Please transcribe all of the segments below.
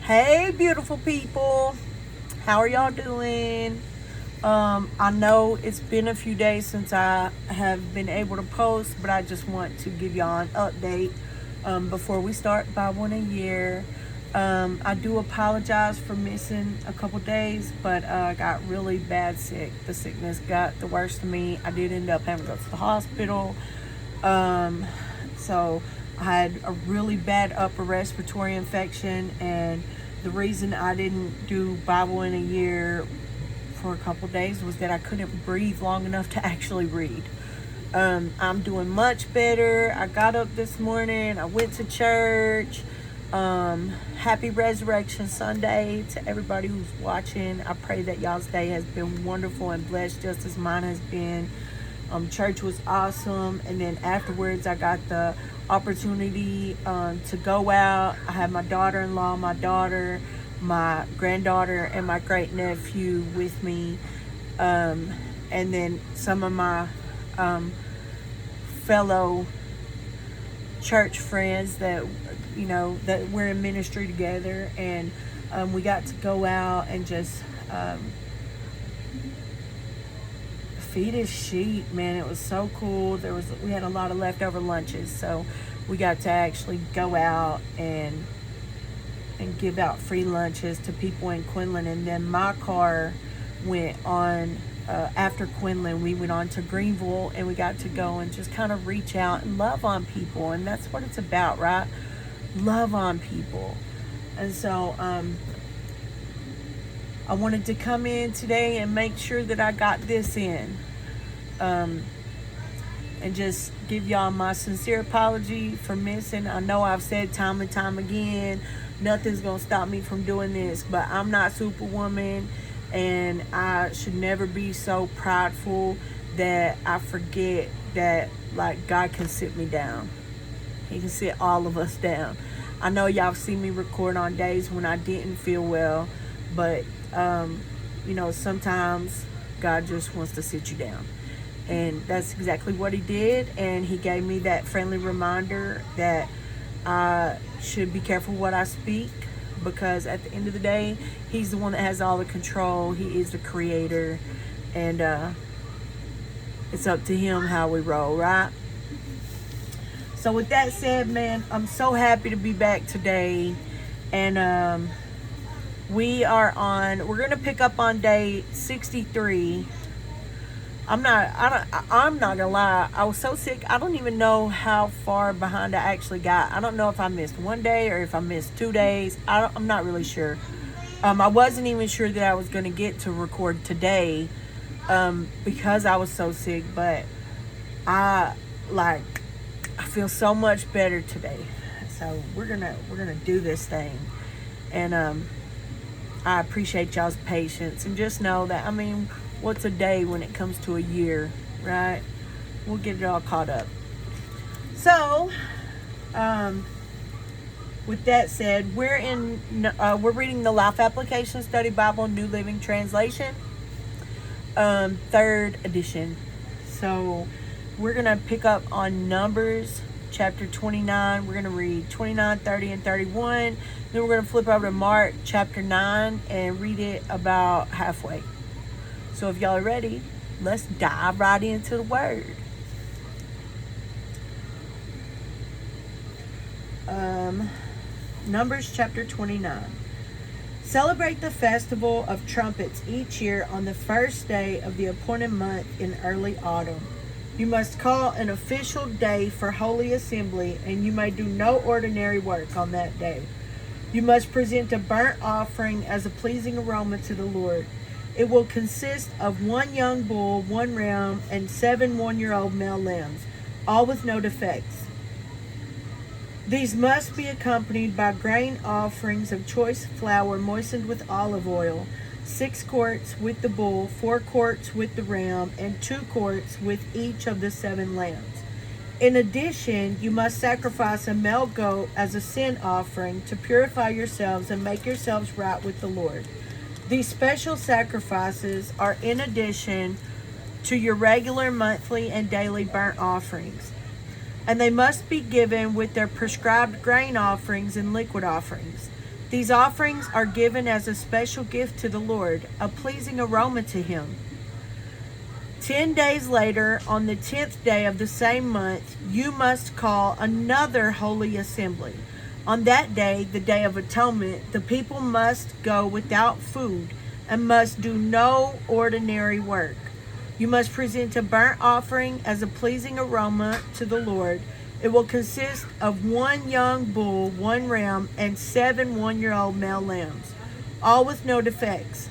Hey, beautiful people. How are y'all doing? I know it's been a few days since I have been able to post, but I just want to give y'all an update before we start Bible in a year. I do apologize for missing a couple days, but I got really bad sick. The sickness got the worst of me. I did end up having to go to the hospital. So I had a really bad upper respiratory infection, and the reason I didn't do Bible in a year for a couple days was that I couldn't breathe long enough to actually read. I'm doing much better. I got up this morning. I went to church. Happy Resurrection Sunday to everybody who's watching. I pray that y'all's day has been wonderful and blessed just as mine has been. Church was awesome, and then afterwards I got the opportunity to go out. I had my daughter-in-law, my daughter, my granddaughter, and my great-nephew with me, and then some of my fellow church friends that that we're in ministry together, and we got to go out and just feed his sheep. Man, it was so cool. We had a lot of leftover lunches, so we got to actually go out and give out free lunches to people in Quinlan. And then my car went on after Quinlan. We went on to Greenville, and we got to go and just kind of reach out and love on people, and that's what it's about, right? Love on people. And so I wanted to come in today and make sure that I got this in. And just give y'all my sincere apology for missing. I know I've said time and time again, nothing's going to stop me from doing this, but I'm not Superwoman, and I should never be so prideful that I forget that, like, God can sit me down. He can sit all of us down. I know y'all seen me record on days when I didn't feel well, but sometimes God just wants to sit you down, and that's exactly what he did. And he gave me that friendly reminder that I should be careful what I speak, because at the end of the day, he's the one that has all the control. He is the creator, and it's up to him how we roll, right? So with that said, man, I'm so happy to be back today, and we're going to pick up on day 63. I'm not gonna lie, I was so sick, I don't even know how far behind I actually got. I don't know if I missed one day or if I missed 2 days. I'm not really sure. I wasn't even sure that I was gonna get to record today, because I was so sick, but I feel so much better today. So we're gonna do this thing, and I appreciate y'all's patience, and just know that, what's a day when it comes to a year, right? We'll get it all caught up. So, with that said, we're reading the Life Application Study Bible, New Living Translation, 3rd edition. So, we're gonna pick up on Numbers chapter 29. We're going to read 29, 30, and 31. Then we're going to flip over to Mark chapter 9 and read it about halfway. So if y'all are ready, let's dive right into the word. Numbers chapter 29. Celebrate the festival of trumpets each year on the first day of the appointed month in early autumn. You must call an official day for holy assembly, and you may do no ordinary work on that day. You must present a burnt offering as a pleasing aroma to the Lord. It will consist of 1 young bull, 1 ram, and 7 one-year-old male lambs, all with no defects. These must be accompanied by grain offerings of choice flour moistened with olive oil, 6 quarts with the bull, 4 quarts with the ram, and 2 quarts with each of the 7 lambs. In addition, you must sacrifice a male goat as a sin offering to purify yourselves and make yourselves right with the Lord. These special sacrifices are in addition to your regular monthly and daily burnt offerings, and they must be given with their prescribed grain offerings and liquid offerings. These offerings are given as a special gift to the Lord, a pleasing aroma to him. 10 days later, on the 10th day of the same month, you must call another holy assembly. On that day, the Day of Atonement, the people must go without food and must do no ordinary work. You must present a burnt offering as a pleasing aroma to the Lord. It will consist of 1 young bull, 1 ram, and 7 one-year-old male lambs, all with no defects.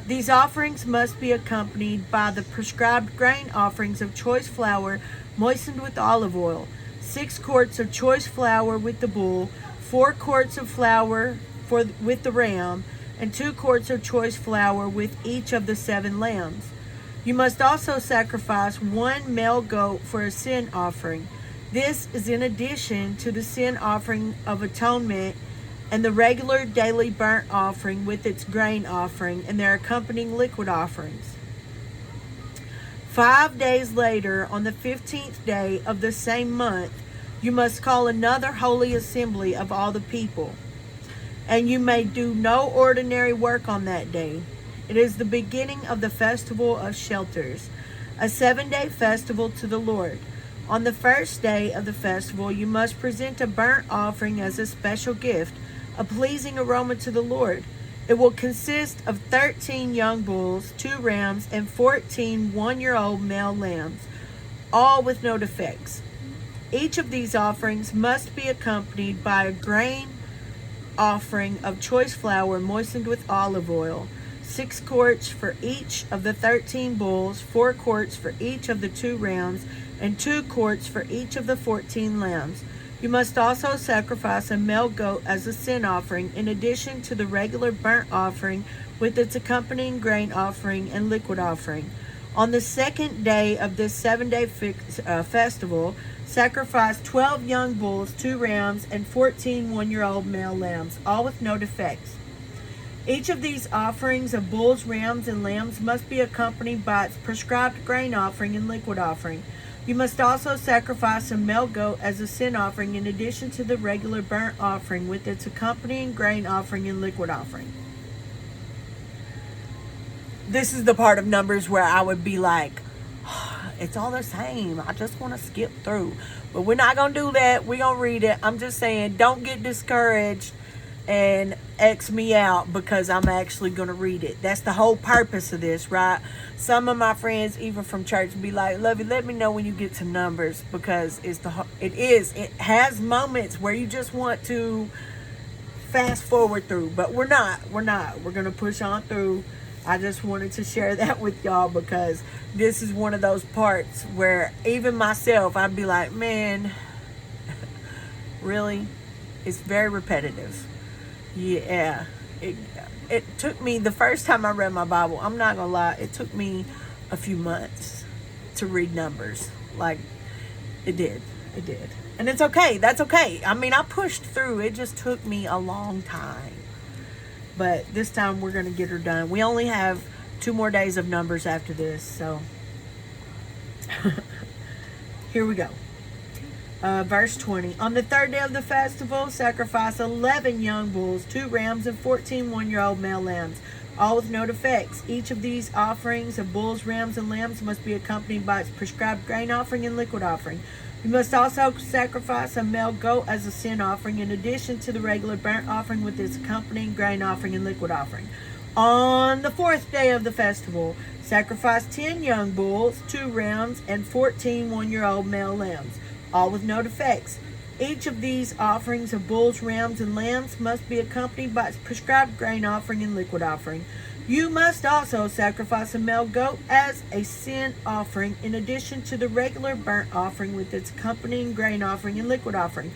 These offerings must be accompanied by the prescribed grain offerings of choice flour moistened with olive oil, 6 quarts of choice flour with the bull, 4 quarts of flour with the ram, and 2 quarts of choice flour with each of the 7 lambs. You must also sacrifice 1 male goat for a sin offering. This is in addition to the sin offering of atonement and the regular daily burnt offering with its grain offering and their accompanying liquid offerings. 5 days later, on the 15th day of the same month, you must call another holy assembly of all the people, and you may do no ordinary work on that day. It is the beginning of the festival of shelters, a 7-day festival to the Lord. On the first day of the festival, you must present a burnt offering as a special gift, a pleasing aroma to the Lord. It will consist of 13 young bulls, 2 rams, and 14 one-year-old male lambs, all with no defects. Each of these offerings must be accompanied by a grain offering of choice flour moistened with olive oil, 6 quarts for each of the 13 bulls, 4 quarts for each of the 2 rams, and 2 quarts for each of the 14 lambs. You must also sacrifice a male goat as a sin offering, in addition to the regular burnt offering with its accompanying grain offering and liquid offering. On the second day of this 7-day festival, sacrifice 12 young bulls, 2 rams, and 14 one-year-old male lambs, all with no defects. Each of these offerings of bulls, rams, and lambs must be accompanied by its prescribed grain offering and liquid offering. You must also sacrifice a male goat as a sin offering, in addition to the regular burnt offering with its accompanying grain offering and liquid offering. This is the part of Numbers where I would be like, it's all the same. I just want to skip through. But we're not going to do that. We're going to read it. I'm just saying, don't get discouraged and X me out because I'm actually going to read it. That's the whole purpose of this, right? Some of my friends, even from church, be like, Lovie, let me know when you get to Numbers, because it has moments where you just want to fast forward through, but we're not. We're going to push on through. I just wanted to share that with y'all because this is one of those parts where even myself, I'd be like, man, really? It's very repetitive. Yeah, it took me, the first time I read my Bible, I'm not gonna lie, it took me a few months to read Numbers. Like, it did. And it's okay, that's okay. I mean, I pushed through, it just took me a long time. But this time we're gonna get her done. We only have 2 more days of Numbers after this, so here we go. Verse 20. On the 3rd day of the festival, sacrifice 11 young bulls, 2 rams, and 14 one-year-old male lambs, all with no defects. Each of these offerings of bulls, rams, and lambs must be accompanied by its prescribed grain offering and liquid offering. You must also sacrifice a male goat as a sin offering, in addition to the regular burnt offering with its accompanying grain offering and liquid offering. On the 4th day of the festival, sacrifice 10 young bulls, 2 rams, and 14 one-year-old male lambs, all with no defects. Each of these offerings of bulls, rams, and lambs must be accompanied by its prescribed grain offering and liquid offering. You must also sacrifice a male goat as a sin offering, in addition to the regular burnt offering with its accompanying grain offering and liquid offering.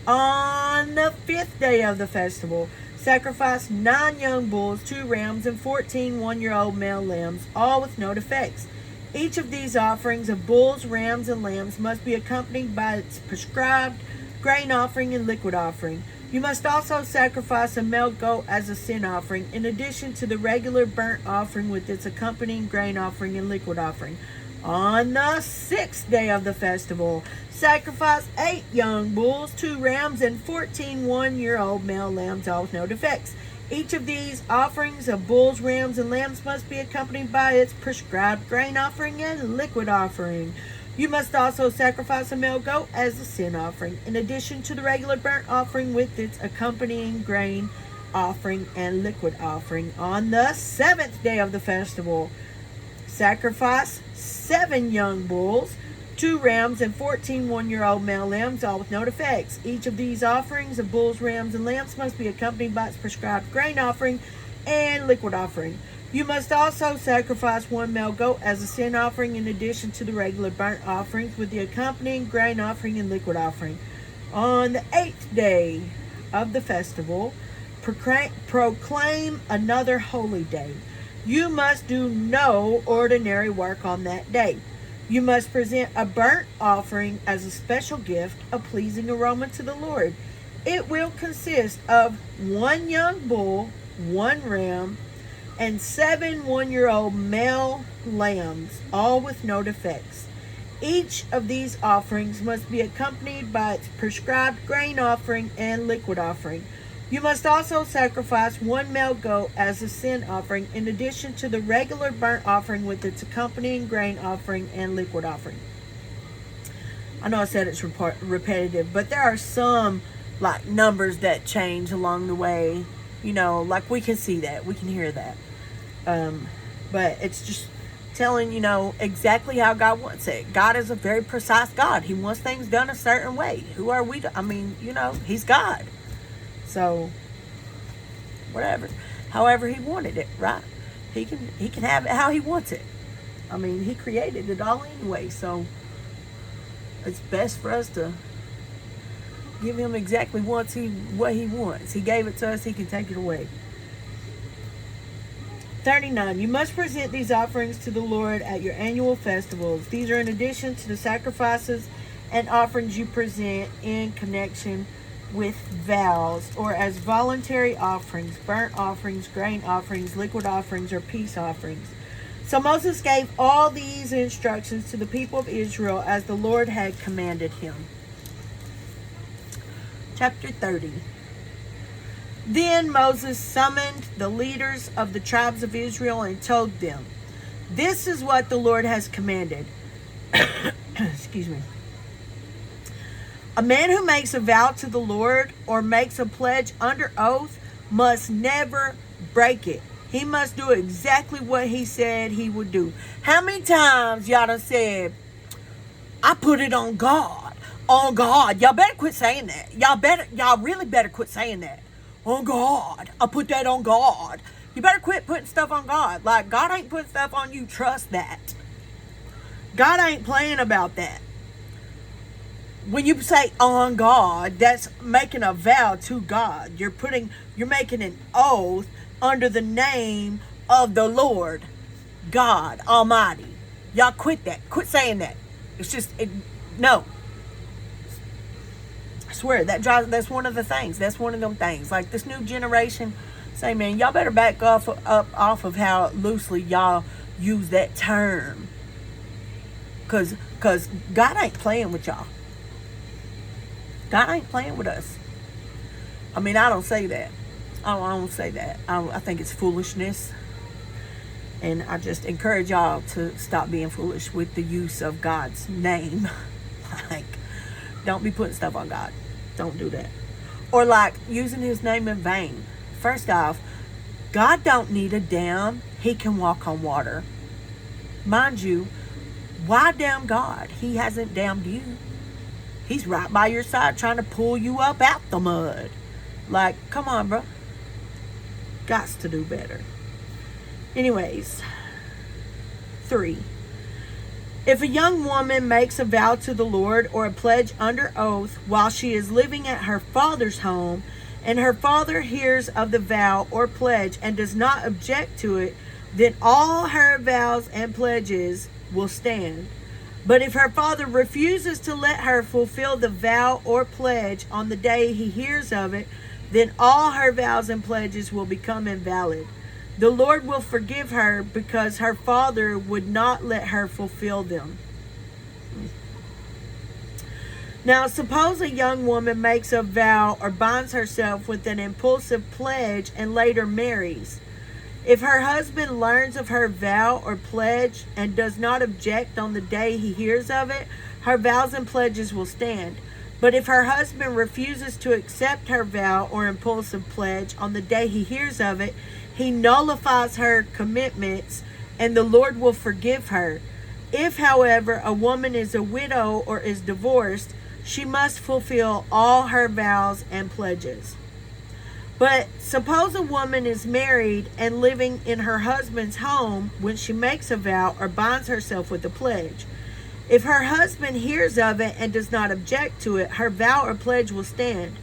On the 5th day of the festival, sacrifice 9 young bulls, 2 rams, and 14 one-year-old male lambs, all with no defects. Each of these offerings of bulls, rams, and lambs must be accompanied by its prescribed grain offering and liquid offering. You must also sacrifice a male goat as a sin offering, in addition to the regular burnt offering with its accompanying grain offering and liquid offering. On the 6th day of the festival, sacrifice 8 young bulls, 2 rams, and 14 one-year-old male lambs, all with no defects. Each of these offerings of bulls, rams, and lambs must be accompanied by its prescribed grain offering and liquid offering. You must also sacrifice a male goat as a sin offering, in addition to the regular burnt offering with its accompanying grain offering and liquid offering. On the 7th day of the festival, sacrifice 7 young bulls, 2 rams, and 14 one-year-old male lambs, all with no defects. Each of these offerings of bulls, rams, and lambs must be accompanied by its prescribed grain offering and liquid offering. You must also sacrifice 1 male goat as a sin offering, in addition to the regular burnt offerings with the accompanying grain offering and liquid offering. On the 8th day of the festival, proclaim another holy day. You must do no ordinary work on that day. You must present a burnt offering as a special gift, a pleasing aroma to the Lord. It will consist of 1 young bull, 1 ram, and 7 one-year-old male lambs, all with no defects. Each of these offerings must be accompanied by its prescribed grain offering and liquid offering. You must also sacrifice 1 male goat as a sin offering, in addition to the regular burnt offering with its accompanying grain offering and liquid offering. I know I said it's repetitive, but there are some like numbers that change along the way. You know, like we can see that, we can hear that. But it's just telling, exactly how God wants it. God is a very precise God. He wants things done a certain way. Who are we He's God. So, whatever. However he wanted it, right? He can have it how he wants it. He created it all anyway, so it's best for us to give him exactly what he wants. He gave it to us, he can take it away. 39. You must present these offerings to the Lord at your annual festivals. These are in addition to the sacrifices and offerings you present in connection with vows, or as voluntary offerings, burnt offerings, grain offerings, liquid offerings, or peace offerings. So Moses gave all these instructions to the people of Israel as the Lord had commanded him. Chapter 30. Then Moses summoned the leaders of the tribes of Israel and told them, "This is what the Lord has commanded." Excuse me. "A man who makes a vow to the Lord or makes a pledge under oath must never break it. He must do exactly what he said he would do." How many times y'all done said, "I put it on God"? On God. Y'all better quit saying that. Y'all really better quit saying that. On God. I put that on God. You better quit putting stuff on God. Like, God ain't putting stuff on you. Trust that. God ain't playing about that. When you say on God, that's making a vow to God. You're making an oath under the name of the Lord God Almighty. Y'all quit that. Quit saying that. It's just, no. I swear, that's one of the things. That's one of them things. Like this new generation, say, man, y'all better back off of how loosely y'all use that term. Cause God ain't playing with y'all. God ain't playing with us. I don't say that. I don't say that. I think it's foolishness. And I just encourage y'all to stop being foolish with the use of God's name. Like, don't be putting stuff on God. Don't do that. Or like using his name in vain. First off, God don't need a dam. He can walk on water. Mind you, why damn God? He hasn't damned you. He's right by your side trying to pull you up out the mud. Like, come on, bro. Gots to do better. Anyways, 3. If a young woman makes a vow to the Lord or a pledge under oath while she is living at her father's home, and her father hears of the vow or pledge and does not object to it, then all her vows and pledges will stand. But if her father refuses to let her fulfill the vow or pledge on the day he hears of it, then all her vows and pledges will become invalid. The Lord will forgive her because her father would not let her fulfill them. Now, suppose a young woman makes a vow or binds herself with an impulsive pledge and later marries. If her husband learns of her vow or pledge and does not object on the day he hears of it, her vows and pledges will stand. But if her husband refuses to accept her vow or impulsive pledge on the day he hears of it, he nullifies her commitments and the Lord will forgive her. If, however, a woman is a widow or is divorced, she must fulfill all her vows and pledges. But suppose a woman is married and living in her husband's home when she makes a vow or binds herself with a pledge. If her husband hears of it and does not object to it, her vow or pledge will stand.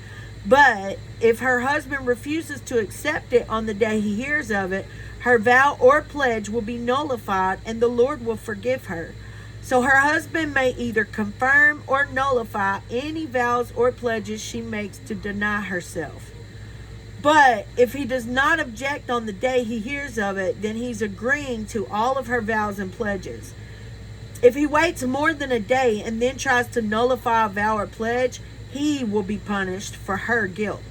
But if her husband refuses to accept it on the day he hears of it, her vow or pledge will be nullified and the Lord will forgive her. So her husband may either confirm or nullify any vows or pledges she makes to deny herself. But if he does not object on the day he hears of it, then he's agreeing to all of her vows and pledges. If he waits more than a day and then tries to nullify a vow or pledge, he will be punished for her guilt.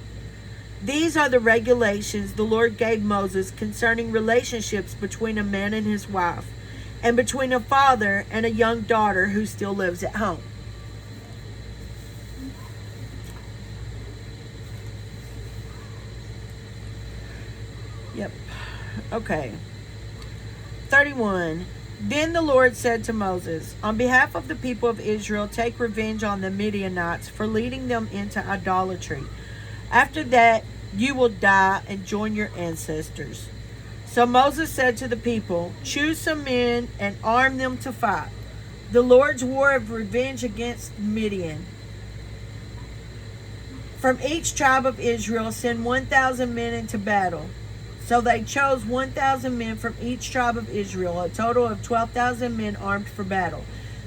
These are the regulations the Lord gave Moses concerning relationships between a man and his wife, and between a father and a young daughter who still lives at home. Yep. Okay. 31. Then the Lord said to Moses, on behalf of the people of Israel, take revenge on the Midianites for leading them into idolatry. After that, you will die and join your ancestors. So Moses said to the people, choose some men and arm them to fight. The Lord's war of revenge against Midian. From each tribe of Israel, send 1,000 men into battle. So they chose 1,000 men from each tribe of Israel, a total of 12,000 men armed for battle.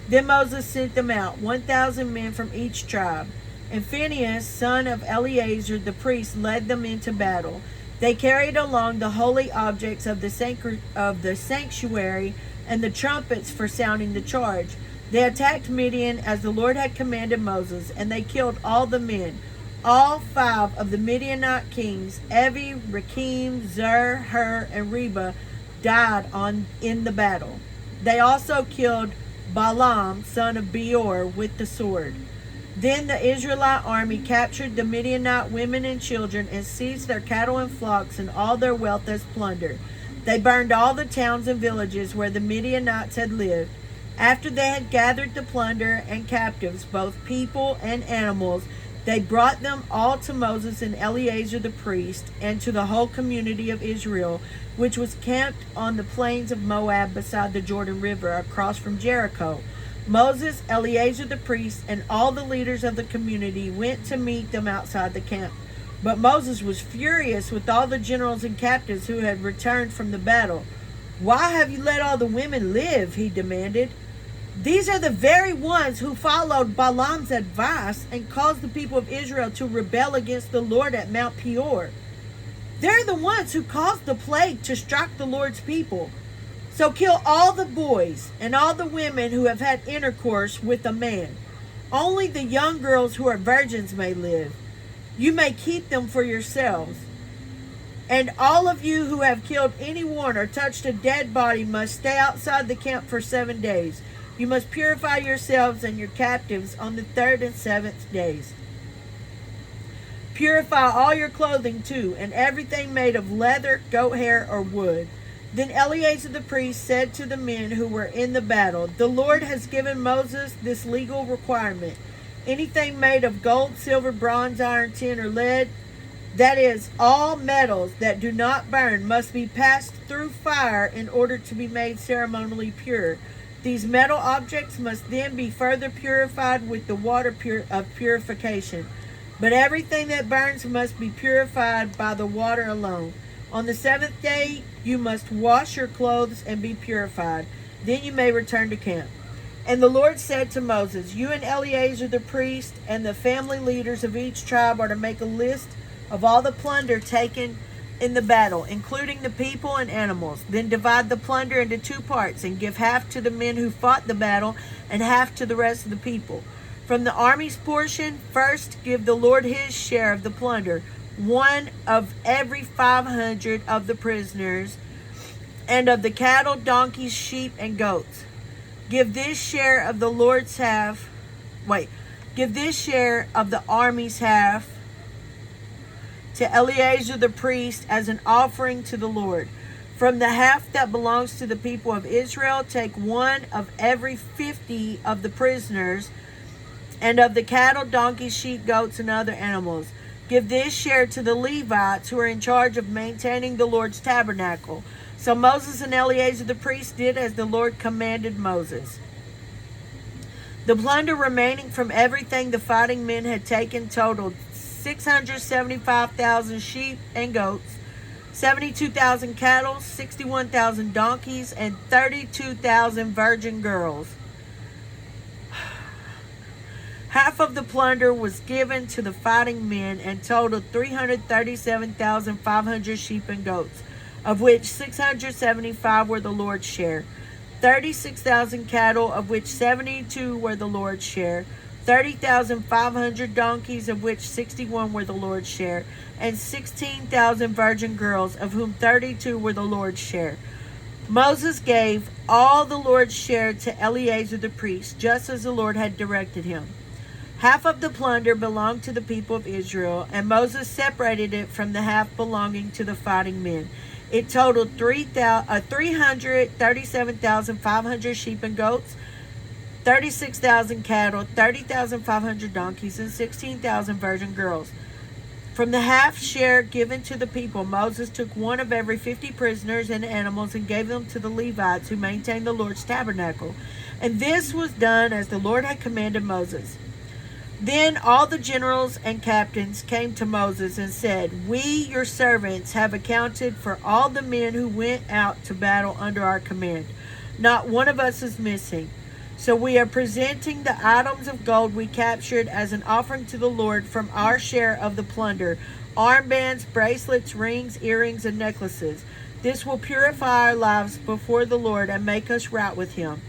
Then Moses sent them out, 1,000 men from each tribe. And Phinehas, son of Eleazar the priest, led them into battle. They carried along the holy objects of the sanctuary and the trumpets for sounding the charge. They attacked Midian as the Lord had commanded Moses, and they killed all the men. All 5 of the Midianite kings, Evi, Rekem, Zur, Hur, and Reba, died in the battle. They also killed Balaam, son of Beor, with the sword. Then the Israelite army captured the Midianite women and children and seized their cattle and flocks and all their wealth as plunder. They burned all the towns and villages where the Midianites had lived. After they had gathered the plunder and captives, both people and animals, they brought them all to Moses and Eleazar the priest and to the whole community of Israel, which was camped on the plains of Moab beside the Jordan River across from Jericho. Moses, Eleazar the priest, and all the leaders of the community went to meet them outside the camp. But Moses was furious with all the generals and captives who had returned from the battle. Why have you let all the women live? He demanded. These are the very ones who followed Balaam's advice and caused the people of Israel to rebel against the Lord at Mount Peor. They're the ones who caused the plague to strike the Lord's people. So kill all the boys and all the women who have had intercourse with a man. Only the young girls who are virgins may live. You may keep them for yourselves. And all of you who have killed anyone or touched a dead body must stay outside the camp for 7 days. You must purify yourselves and your captives on the 3rd and 7th days. Purify all your clothing too, and everything made of leather, goat hair, or wood. Then Eleazar the priest said to the men who were in the battle, the Lord has given Moses this legal requirement. Anything made of gold, silver, bronze, iron, tin, or lead, that is, all metals that do not burn, must be passed through fire in order to be made ceremonially pure. These metal objects must then be further purified with the water of purification. But everything that burns must be purified by the water alone. On the 7th day, you must wash your clothes and be purified. Then you may return to camp. And the Lord said to Moses, you and Eleazar the priest and the family leaders of each tribe are to make a list of all the plunder taken in the battle, including the people and animals. Then divide the plunder into 2 parts and give half to the men who fought the battle and half to the rest of the people. From the army's portion, first give the Lord his share of the plunder, 1 of every 500 of the prisoners, and of the cattle, donkeys, sheep, and goats. Give this share of the Lord's half. Give this share of the army's half to Eleazar the priest as an offering to the Lord. From the half that belongs to the people of Israel, take 1 of every 50 of the prisoners, and of the cattle, donkeys, sheep, goats, and other animals. Give this share to the Levites who are in charge of maintaining the Lord's tabernacle. So Moses and Eleazar the priest did as the Lord commanded Moses. The plunder remaining from everything the fighting men had taken totaled 675,000 sheep and goats, 72,000 cattle, 61,000 donkeys, and 32,000 virgin girls. Half of the plunder was given to the fighting men and totaled 337,500 sheep and goats, of which 675 were the Lord's share, 36,000 cattle, of which 72 were the Lord's share, 30,500 donkeys, of which 61 were the Lord's share, and 16,000 virgin girls, of whom 32 were the Lord's share. Moses gave all the Lord's share to Eleazar the priest, just as the Lord had directed him. Half of the plunder belonged to the people of Israel, and Moses separated it from the half belonging to the fighting men. It totaled 337,500 sheep and goats, 36,000 cattle, 30,500 donkeys, and 16,000 virgin girls. From the half share given to the people, Moses took 1 of every 50 prisoners and animals and gave them to the Levites who maintained the Lord's tabernacle. And this was done as the Lord had commanded Moses. Then all the generals and captains came to Moses and said, "We, your servants, have accounted for all the men who went out to battle under our command. Not one of us is missing. So we are presenting the items of gold we captured as an offering to the Lord from our share of the plunder, armbands, bracelets, rings, earrings, and necklaces. This will purify our lives before the Lord and make us right with him."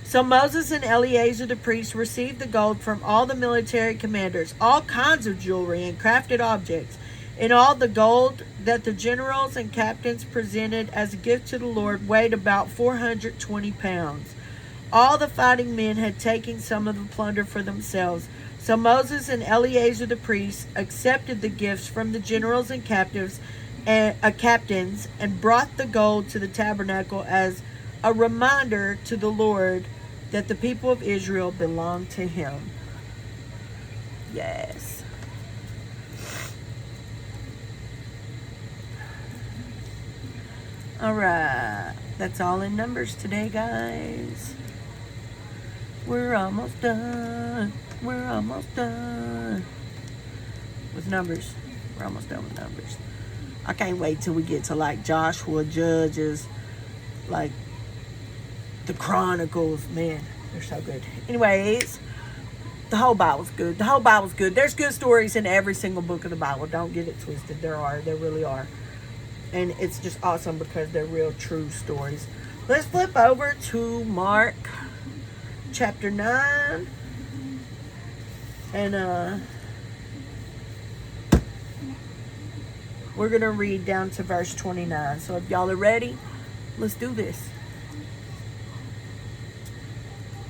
So Moses and Eleazar the priest received the gold from all the military commanders, all kinds of jewelry and crafted objects, and all the gold that the generals and captains presented as a gift to the Lord weighed about 420 pounds. All the fighting men had taken some of the plunder for themselves. So Moses and Eleazar the priest accepted the gifts from the generals and captains and brought the gold to the tabernacle as a reminder to the Lord that the people of Israel belonged to him. Yes. All right. That's all in Numbers today, guys. We're almost done. We're almost done with Numbers. We're almost done with Numbers. I can't wait till we get to like Joshua, Judges, like the Chronicles. Man, they're so good. Anyways, the whole Bible's good. The whole Bible's good. There's good stories in every single book of the Bible. Don't get it twisted. There are. There really are. And it's just awesome because they're real true stories. Let's flip over to Mark chapter 9. And we're going to read down to verse 29. So if y'all are ready, let's do this.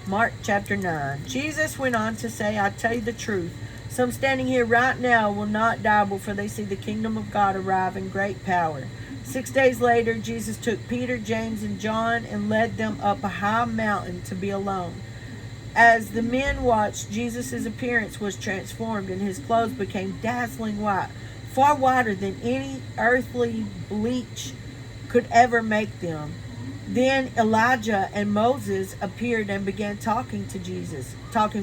Mark chapter 9. Jesus went on to say, "I tell you the truth. Some standing here right now will not die before they see the kingdom of God arrive in great power." 6 days later, Jesus took Peter, James, and John and led them up a high mountain to be alone. As the men watched, Jesus' appearance was transformed and his clothes became dazzling white, far whiter than any earthly bleach could ever make them. Then Elijah and Moses appeared and began talking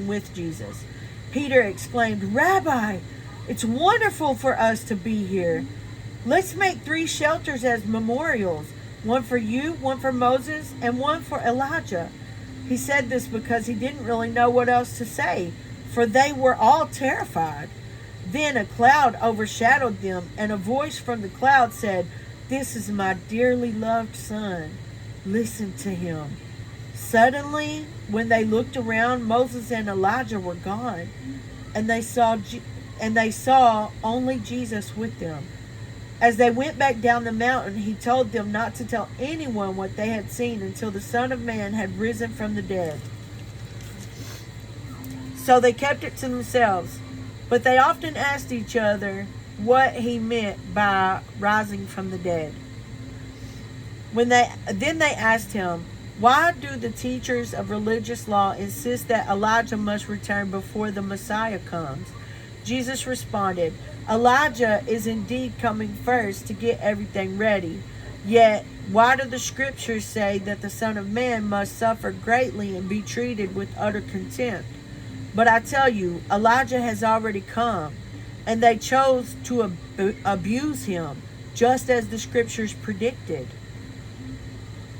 with Jesus. Peter exclaimed, "Rabbi, it's wonderful for us to be here. Let's make 3 shelters as memorials, one for you, one for Moses, and one for Elijah." He said this because he didn't really know what else to say, for they were all terrified. Then a cloud overshadowed them, and a voice from the cloud said, "This is my dearly loved son. Listen to him." Suddenly, when they looked around, Moses and Elijah were gone, and they saw only Jesus with them. As they went back down the mountain, he told them not to tell anyone what they had seen until the Son of Man had risen from the dead. So they kept it to themselves, but they often asked each other what he meant by rising from the dead. Then they asked him, "Why do the teachers of religious law insist that Elijah must return before the Messiah comes?" Jesus responded, "Elijah is indeed coming first to get everything ready. Yet, why do the scriptures say that the Son of Man must suffer greatly and be treated with utter contempt? But I tell you, Elijah has already come, and they chose to abuse him, just as the scriptures predicted."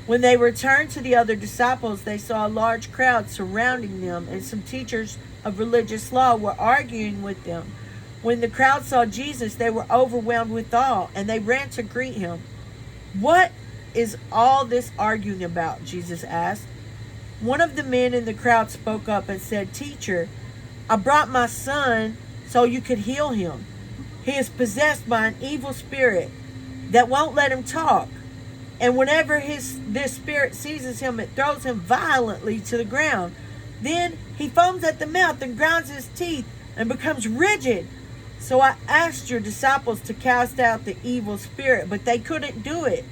When they returned to the other disciples, they saw a large crowd surrounding them, and some teachers of religious law were arguing with them. When the crowd saw Jesus, they were overwhelmed with awe, and they ran to greet him. "What is all this arguing about?" Jesus asked. One of the men in the crowd spoke up and said, "Teacher, I brought my son so you could heal him. He is possessed by an evil spirit that won't let him talk. And whenever this spirit seizes him, it throws him violently to the ground. Then he foams at the mouth and grinds his teeth and becomes rigid. So I asked your disciples to cast out the evil spirit, but they couldn't do it."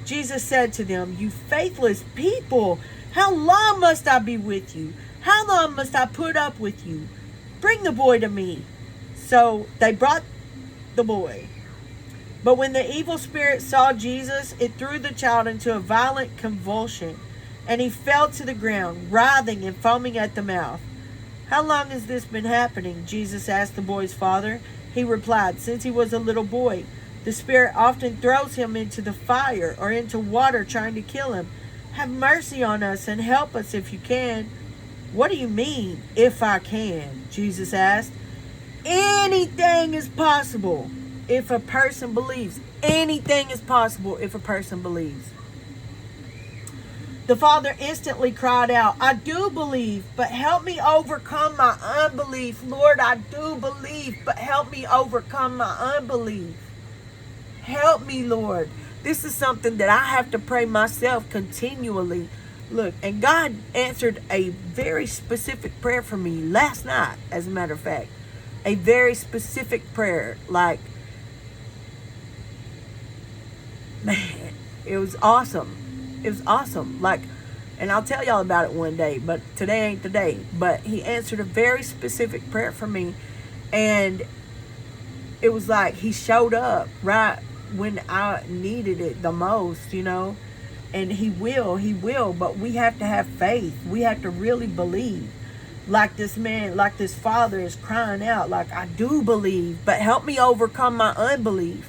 Jesus said to them, "You faithless people, how long must I be with you? How long must I put up with you? Bring the boy to me." So they brought the boy. But when the evil spirit saw Jesus, it threw the child into a violent convulsion, and he fell to the ground, writhing and foaming at the mouth. "How long has this been happening?" Jesus asked the boy's father. He replied, "Since he was a little boy. The spirit often throws him into the fire or into water trying to kill him. Have mercy on us and help us if you can." "What do you mean, if I can?" Jesus asked. "Anything is possible if a person believes." Anything is possible if a person believes. The father instantly cried out, "I do believe, but help me overcome my unbelief. Lord, I do believe, but help me overcome my unbelief. Help me, Lord." This is something that I have to pray myself continually. Look, and God answered a very specific prayer for me last night, as a matter of fact. A very specific prayer. Like, man, it was awesome. It was awesome. Like, and I'll tell y'all about it one day, but today ain't the day. But he answered a very specific prayer for me, and it was like he showed up right when I needed it the most, you know. And he will, but we have to have faith. We have to really believe. Like this man, like this father is crying out, like, "I do believe, but help me overcome my unbelief.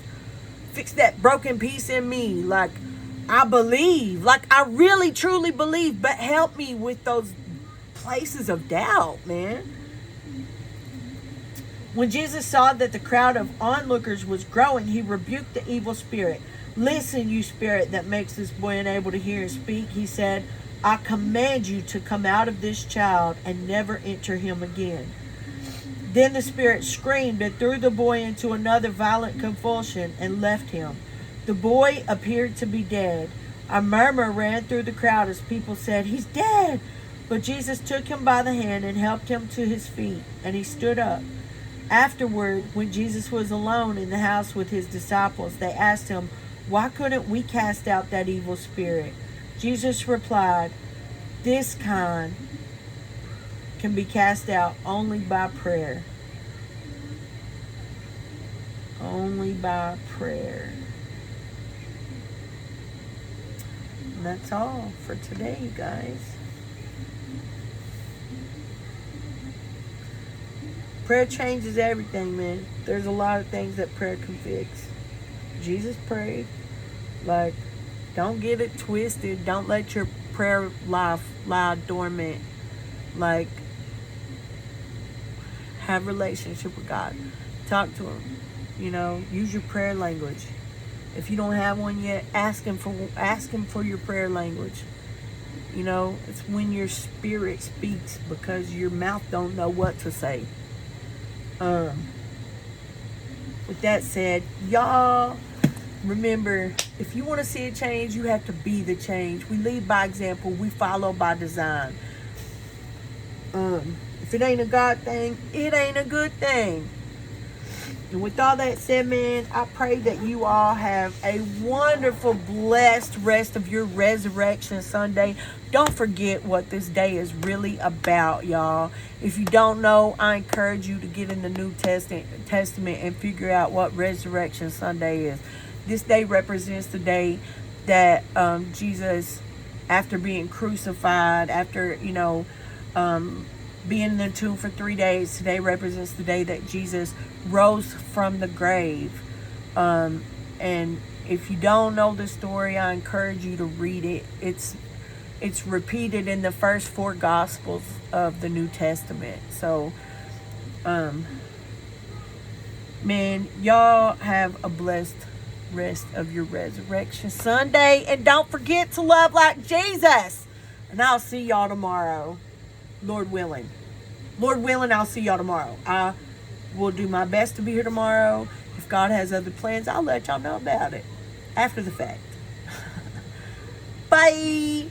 Fix that broken piece in me. Like, I believe, like I really truly believe, but help me with those places of doubt, man." When Jesus saw that the crowd of onlookers was growing, he rebuked the evil spirit. "Listen, you spirit that makes this boy unable to hear and speak," he said, "I command you to come out of this child and never enter him again." Then the spirit screamed and threw the boy into another violent convulsion and left him. The boy appeared to be dead. A murmur ran through the crowd as people said, "He's dead." But Jesus took him by the hand and helped him to his feet, and he stood up. Afterward, when Jesus was alone in the house with his disciples, they asked him, "Why couldn't we cast out that evil spirit?" Jesus replied, "This kind can be cast out only by prayer." Only by prayer. And that's all for today, guys. Prayer changes everything, man. There's a lot of things that prayer can fix. Jesus prayed. Like, don't get it twisted. Don't let your prayer life lie dormant. Like, have a relationship with God. Talk to him. You know, use your prayer language. If you don't have one yet, ask him for your prayer language. You know, it's when your spirit speaks because your mouth don't know what to say. With that said, y'all remember, if you want to see a change, you have to be the change. We lead by example. We follow by design. If it ain't a God thing, it ain't a good thing. And with all that said, man, I pray that you all have a wonderful, blessed rest of your Resurrection Sunday. Don't forget what this day is really about, y'all. If you don't know, I encourage you to get in the New Testament and figure out what Resurrection Sunday is. This day represents the day that Jesus, after being crucified, after, being in the tomb for 3 days, today represents the day that Jesus rose from the grave. And if you don't know the story, I encourage you to read it. It's repeated in the first 4 Gospels of the New Testament. So, man, y'all have a blessed rest of your Resurrection Sunday. And don't forget to love like Jesus. And I'll see y'all tomorrow. Lord willing. Lord willing, I'll see y'all tomorrow. I will do my best to be here tomorrow. If God has other plans, I'll let y'all know about it after the fact. Bye.